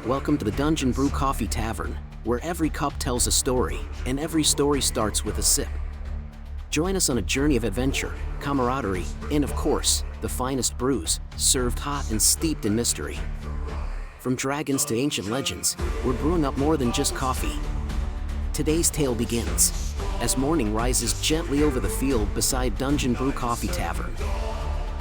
Welcome to the Dungeon Brew Coffee Tavern, where every cup tells a story, and every story starts with a sip. Join us on a journey of adventure, camaraderie, and of course, the finest brews, served hot and steeped in mystery. From dragons to ancient legends, we're brewing up more than just coffee. Today's tale begins as morning rises gently over the field beside Dungeon Brew Coffee Tavern.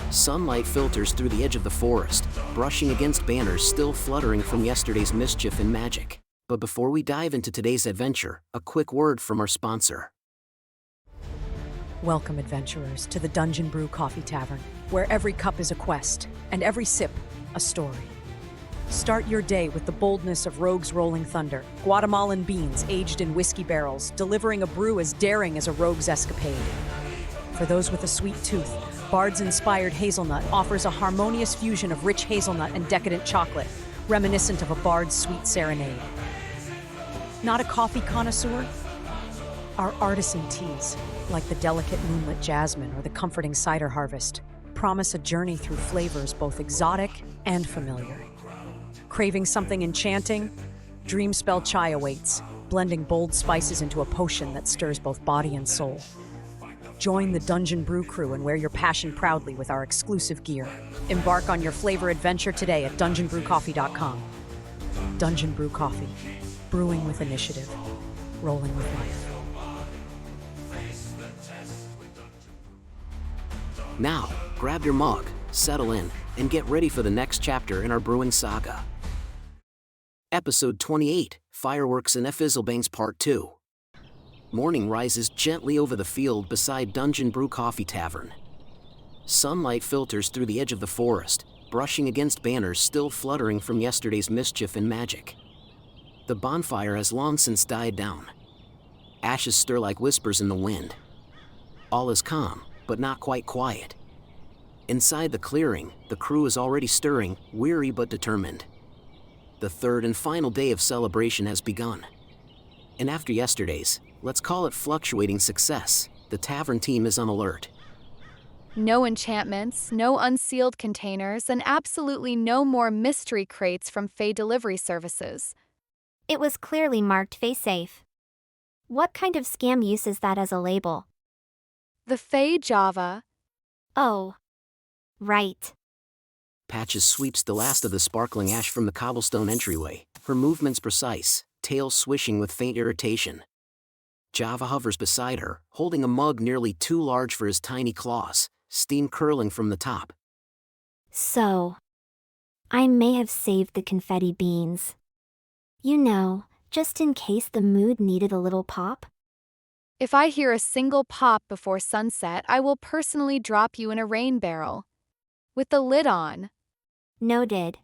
Sunlight filters through the edge of the forest, brushing against banners still fluttering from yesterday's mischief and magic. But before we dive into today's adventure, a quick word from our sponsor. Welcome, adventurers, to the Dungeon Brew Coffee Tavern, where every cup is a quest and every sip a story. Start your day with the boldness of rogues rolling thunder, Guatemalan beans aged in whiskey barrels, delivering a brew as daring as a rogue's escapade. For those with a sweet tooth, Bard's-inspired hazelnut offers a harmonious fusion of rich hazelnut and decadent chocolate, reminiscent of a bard's sweet serenade. Not a coffee connoisseur? Our artisan teas, like the delicate moonlit jasmine or the comforting cider harvest, promise a journey through flavors both exotic and familiar. Craving something enchanting? Dreamspell chai awaits, blending bold spices into a potion that stirs both body and soul. Join the Dungeon Brew crew and wear your passion proudly with our exclusive gear. Embark on your flavor adventure today at dungeonbrewcoffee.com. Dungeon Brew Coffee, brewing with initiative, rolling with life. Now, grab your mug, settle in, and get ready for the next chapter in our brewing saga. Episode 28, Fireworks and Fizzlebangs Part 2. Morning rises gently over the field beside Dungeon Brew Coffee Tavern. Sunlight filters through the edge of the forest, brushing against banners still fluttering from yesterday's mischief and magic. The bonfire has long since died down. Ashes stir like whispers in the wind. All is calm, but not quite quiet. Inside the clearing, the crew is already stirring, weary but determined. The third and final day of celebration has begun. And after yesterday's, let's call it fluctuating success, the tavern team is on alert. No enchantments, no unsealed containers, and absolutely no more mystery crates from Fey delivery services. It was clearly marked Fey safe. What kind of scam uses that as a label? The Fey Java. Oh. Right. Patches sweeps the last of the sparkling ash from the cobblestone entryway, her movements precise, tail swishing with faint irritation. Java hovers beside her, holding a mug nearly too large for his tiny claws, steam curling from the top. So, I may have saved the confetti beans. You know, just in case the mood needed a little pop. If I hear a single pop before sunset, I will personally drop you in a rain barrel. With the lid on. Noted.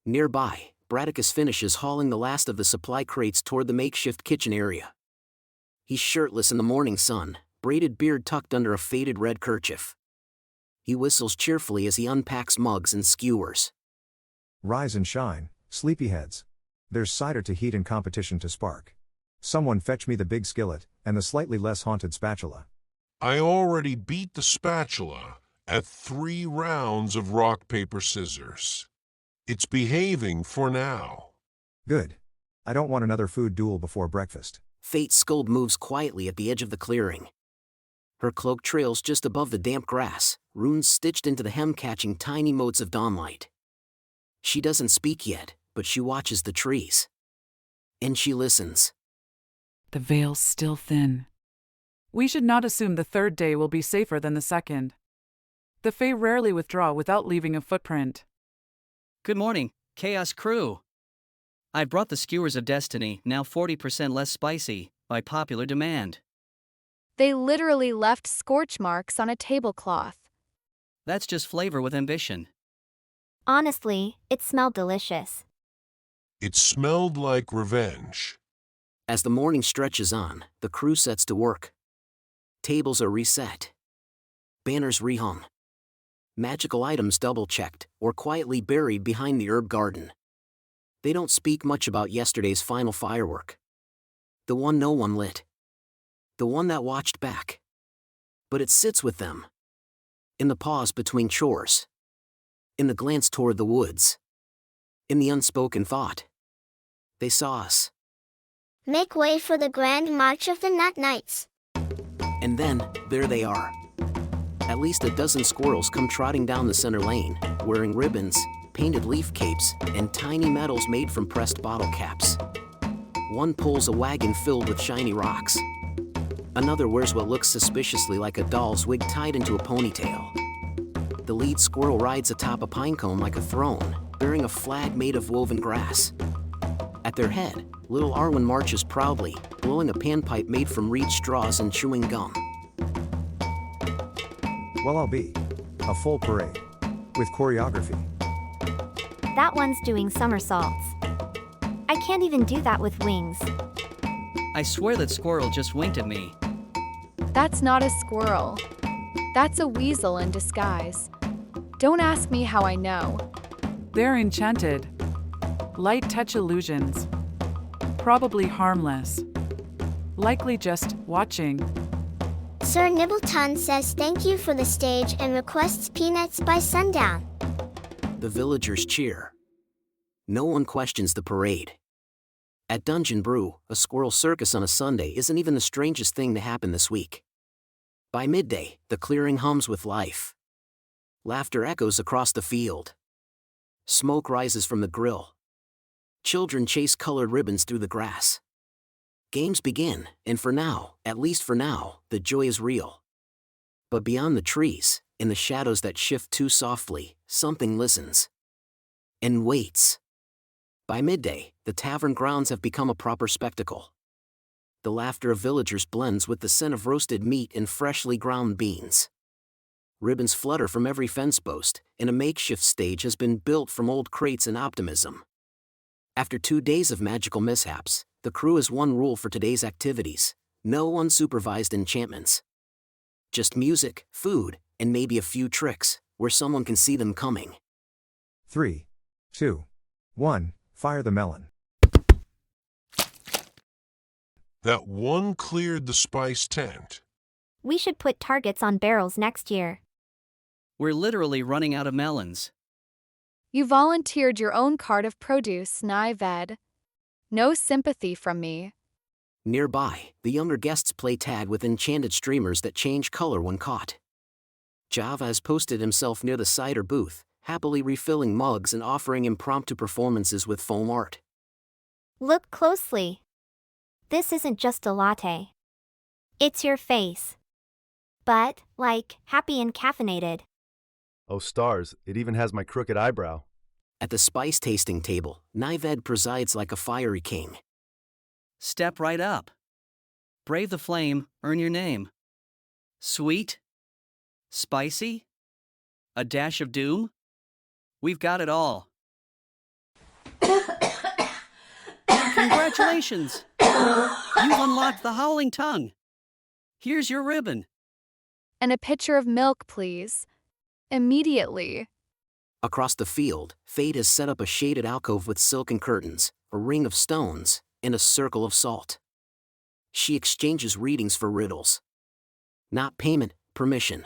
Nearby, Bradicus finishes hauling the last of the supply crates toward the makeshift kitchen area. He's shirtless in the morning sun, braided beard tucked under a faded red kerchief. He whistles cheerfully as he unpacks mugs and skewers. Rise and shine, sleepyheads. There's cider to heat and competition to spark. Someone fetch me the big skillet, and the slightly less haunted spatula. I already beat the spatula at 3 rounds of rock, paper, scissors. It's behaving for now. Good. I don't want another food duel before breakfast. Fate Scold moves quietly at the edge of the clearing. Her cloak trails just above the damp grass, runes stitched into the hem catching tiny motes of dawnlight. She doesn't speak yet, but she watches the trees. And she listens. The veil's still thin. We should not assume the third day will be safer than the second. The Fae rarely withdraw without leaving a footprint. Good morning, Chaos Crew. I've brought the Skewers of Destiny, now 40% less spicy, by popular demand. They literally left scorch marks on a tablecloth. That's just flavor with ambition. Honestly, it smelled delicious. It smelled like revenge. As the morning stretches on, the crew sets to work. Tables are reset. Banners rehung. Magical items double-checked, or quietly buried behind the herb garden. They don't speak much about yesterday's final firework. The one no one lit. The one that watched back. But it sits with them. In the pause between chores. In the glance toward the woods. in the unspoken thought. They saw us. Make way for the grand march of the Nut Knights. And then, there they are. At least a dozen squirrels come trotting down the center lane, wearing ribbons, painted leaf capes, and tiny medals made from pressed bottle caps. One pulls a wagon filled with shiny rocks. Another wears what looks suspiciously like a doll's wig tied into a ponytail. The lead squirrel rides atop a pine cone like a throne, bearing a flag made of woven grass. At their head, little Arwen marches proudly, blowing a panpipe made from reed straws and chewing gum. Well, I'll be a full parade with choreography. That one's doing somersaults. I can't even do that with wings. I swear that squirrel just winked at me. That's not a squirrel. That's a weasel in disguise. Don't ask me how I know. They're enchanted. Light touch illusions. Probably harmless. Likely just watching. Sir Nibbleton says thank you for the stage and requests peanuts by sundown. The villagers cheer. No one questions the parade. At Dungeon Brew, a squirrel circus on a Sunday isn't even the strangest thing to happen this week. By midday, the clearing hums with life. Laughter echoes across the field. Smoke rises from the grill. Children chase colored ribbons through the grass. Games begin, and for now, at least for now, the joy is real. But beyond the trees, in the shadows that shift too softly, something listens. And waits. By midday, the tavern grounds have become a proper spectacle. The laughter of villagers blends with the scent of roasted meat and freshly ground beans. Ribbons flutter from every fence post, and a makeshift stage has been built from old crates and optimism. After 2 days of magical mishaps, the crew has one rule for today's activities: no unsupervised enchantments. Just music, food, and maybe a few tricks, where someone can see them coming. 3, 2, 1, fire the melon. That one cleared the spice tent. We should put targets on barrels next year. We're literally running out of melons. You volunteered your own cart of produce, Nived. No sympathy from me. Nearby, the younger guests play tag with enchanted streamers that change color when caught. Java has posted himself near the cider booth, happily refilling mugs and offering impromptu performances with foam art. Look closely. This isn't just a latte. It's your face. But, like, happy and caffeinated. Oh stars, it even has my crooked eyebrow. At the spice tasting table, Nived presides like a fiery king. Step right up. Brave the flame, earn your name. Sweet? Spicy? A dash of doom? We've got it all. Congratulations! You've unlocked the howling tongue. Here's your ribbon. And a pitcher of milk, please. Immediately. Across the field, Fate has set up a shaded alcove with silken curtains, a ring of stones, and a circle of salt. She exchanges readings for riddles. Not payment, permission.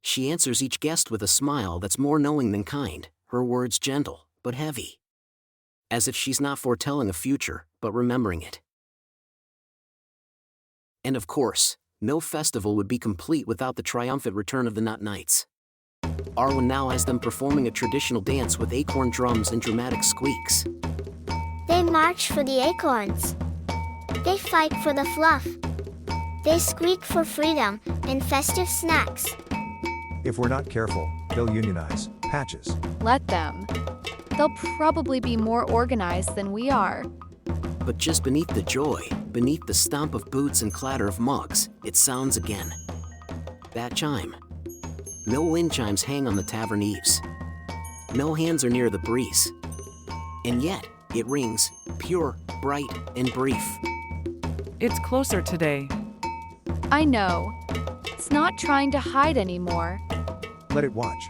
She answers each guest with a smile that's more knowing than kind, her words gentle, but heavy. As if she's not foretelling a future, but remembering it. And of course, no festival would be complete without the triumphant return of the Nut Knights. Arwen now has them performing a traditional dance with acorn drums and dramatic squeaks. They march for the acorns. They fight for the fluff. They squeak for freedom and festive snacks. If we're not careful, they'll unionize patches. Let them. They'll probably be more organized than we are. But just beneath the joy, beneath the stomp of boots and clatter of mugs, it sounds again. That chime. No wind chimes hang on the tavern eaves. No hands are near the breeze. And yet, it rings, pure, bright, and brief. It's closer today. I know. It's not trying to hide anymore. Let it watch.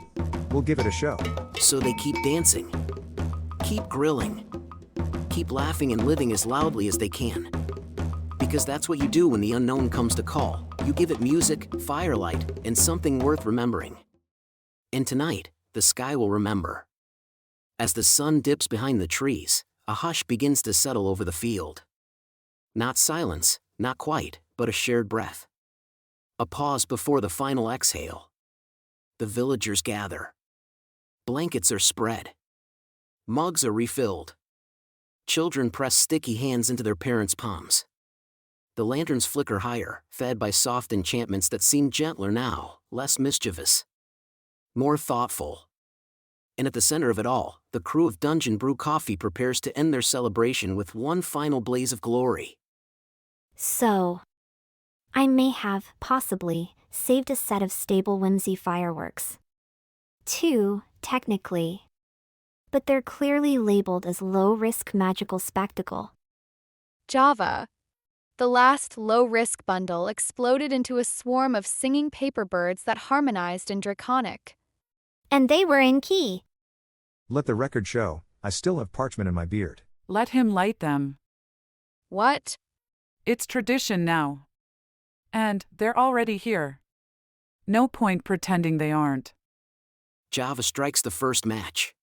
We'll give it a show. So they keep dancing. Keep grilling. Keep laughing and living as loudly as they can. Because that's what you do when the unknown comes to call. You give it music, firelight, and something worth remembering. And tonight, the sky will remember. As the sun dips behind the trees, a hush begins to settle over the field. Not silence, not quite, but a shared breath. A pause before the final exhale. The villagers gather. Blankets are spread. Mugs are refilled. Children press sticky hands into their parents' palms. The lanterns flicker higher, fed by soft enchantments that seem gentler now, less mischievous. More thoughtful. And at the center of it all, the crew of Dungeon Brew Coffee prepares to end their celebration with one final blaze of glory. So, I may have, possibly, saved a set of stable whimsy fireworks. 2, technically. But they're clearly labeled as low-risk magical spectacle. Java. The last low-risk bundle exploded into a swarm of singing paper birds that harmonized in Draconic. And they were in key. Let the record show, I still have parchment in my beard. Let him light them. What? It's tradition now. And they're already here. No point pretending they aren't. Java strikes the first match.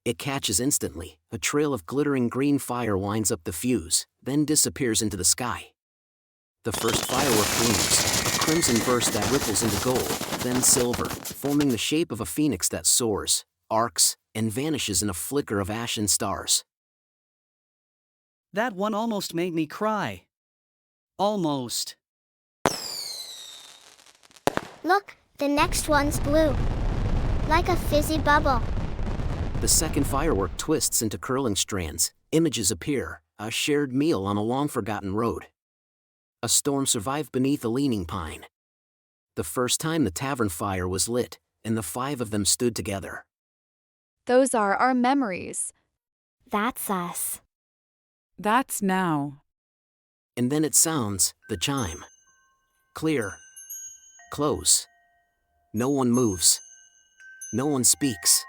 It catches instantly, a trail of glittering green fire winds up the fuse, then disappears into the sky. The first firework gleams, a crimson burst that ripples into gold, then silver, forming the shape of a phoenix that soars, arcs, and vanishes in a flicker of ashen stars. That one almost made me cry. Almost. Look, the next one's blue. Like a fizzy bubble. The second firework twists into curling strands, images appear, a shared meal on a long-forgotten road. A storm survived beneath a leaning pine. The first time the tavern fire was lit, and the 5 of them stood together. Those are our memories. That's us. That's now. And then it sounds, the chime. Clear. Close. No one moves. No one speaks.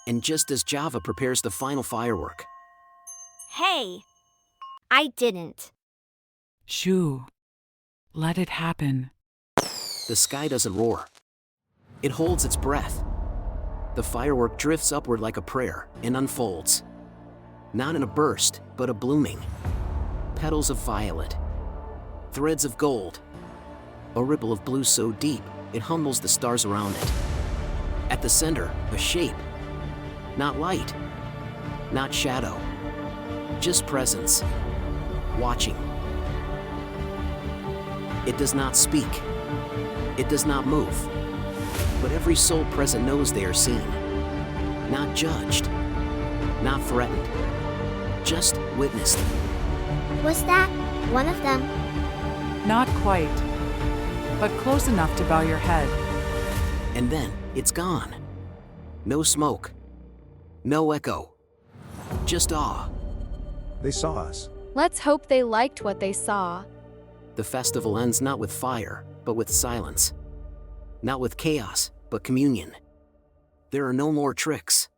And just as Java prepares the final firework. Hey! I didn't. Shoo. Let it happen. The sky doesn't roar. It holds its breath. The firework drifts upward like a prayer and unfolds. Not in a burst, but a blooming. Petals of violet. Threads of gold. A ripple of blue so deep, it humbles the stars around it. At the center, a shape. Not light. Not shadow. Just presence. Watching. It does not speak. It does not move. But every soul present knows they are seen. Not judged. Not threatened. Just witnessed. Was that one of them? Not quite. But close enough to bow your head. And then, it's gone. No smoke. No echo. Just awe. They saw us. Let's hope they liked what they saw. The festival ends not with fire, but with silence. Not with chaos, but communion. There are no more tricks.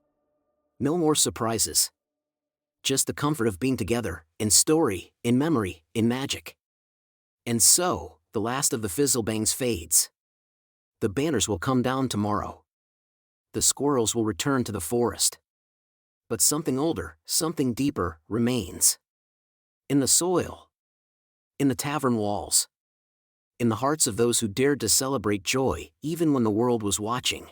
No more surprises. Just the comfort of being together, in story, in memory, in magic. And so, the last of the Fizzlebangs fades. The banners will come down tomorrow. The squirrels will return to the forest. But something older, something deeper, remains. In the soil. In the tavern walls. In the hearts of those who dared to celebrate joy, even when the world was watching.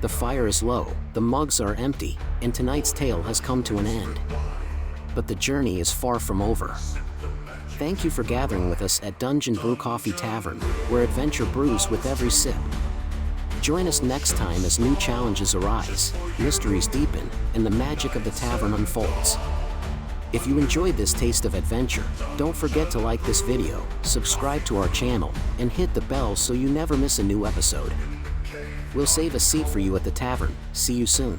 The fire is low, the mugs are empty, and tonight's tale has come to an end. But the journey is far from over. Thank you for gathering with us at Dungeon Brew Coffee Tavern, where adventure brews with every sip. Join us next time as new challenges arise, mysteries deepen, and the magic of the tavern unfolds. If you enjoyed this taste of adventure, don't forget to like this video, subscribe to our channel, and hit the bell so you never miss a new episode. We'll save a seat for you at the tavern. See you soon.